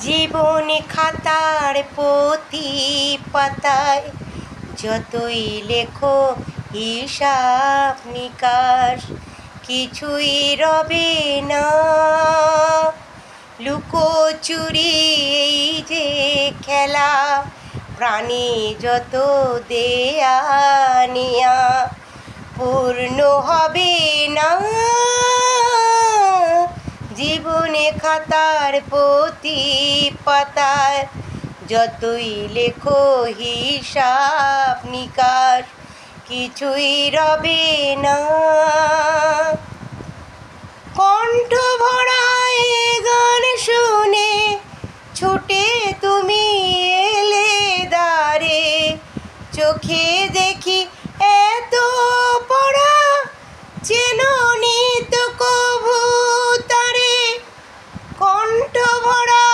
জীবন খাতার প্রতি পাতায় যতই লেখো হিসাব নিকাশ, কিছুই রবে না। লুকোচুরি এই যে খেলা, প্রাণী যত দেয়া নেয়া পূর্ণ হবে না। জীবনে খাতার প্রতি পাতায় যতই লেখো হিসাব নিকাশ, কিছুই রবে না। কণ্ঠ ভরা এ গান শুনে ছুটে তুমি এলে দ্বারে, চোখে দেখি এত পড়া চেননি তো কভু তারে। কণ্ঠ ভরা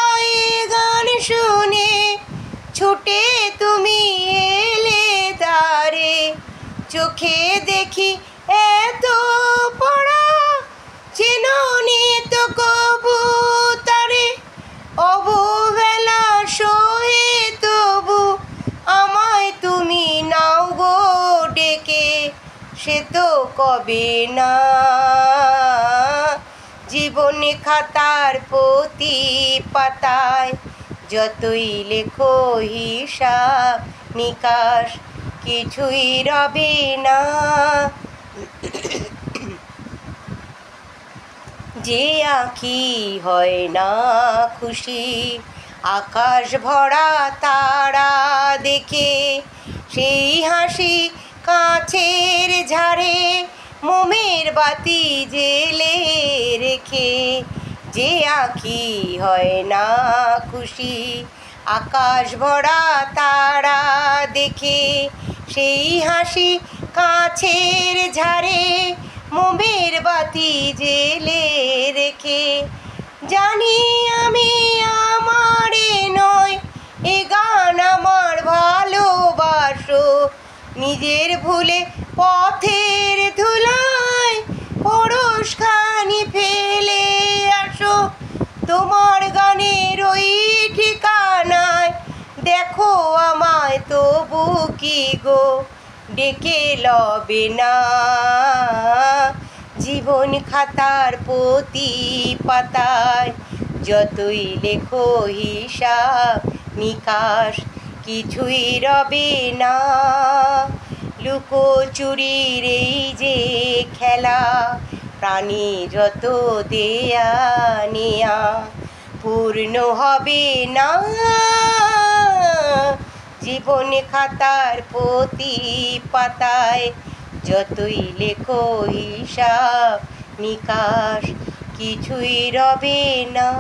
এ গান শুনে ছুটে তুমি এলে দ্বারে, চোখে দেখি এত পড়া চেননি তো কভু তারে। অবহেলা সহে তবু আমায় তুমি নাও গো ডেকে, সে তো কবে না। জীবনে খাতার প্রতি পাতায় যতই লেখো হিসাব নিকাশ, কিছুই রবে না। যে আঁখি হয় না খুশি আকাশ ভরা তারা দেখে, সেই হাসি কাছের ঝাড়ে মোমের বাতি জেলে রেখে। যে আঁখি হয় না খুশি আকাশ ভরা তারা দেখে, সেই হাসি কাছের ঝাড়ে মোমের বাতি জেলে রেখে। জানি আমি আমারে নয় এ গান আমার ভালোবাসো, নিজের ভুলে পথের ধুলায় পরশখানি ফেলে আসো। তোমার গানের ওই ঠিকানায় দেখো আমায় তবু কি গো ডেকে লবে না। জীবন খাতার প্রতি পাতায় যতই লেখো হিসাব নিকাশ, কিছুই রবে না। লুকোচুরির এই যে খেলা, প্রাণী যত দেয়া নেয়া পূর্ণ হবে না। জীবন খাতার প্রতি পাতায় যতই লেখো হিসাব নিকাশ, কিছুই রবে না।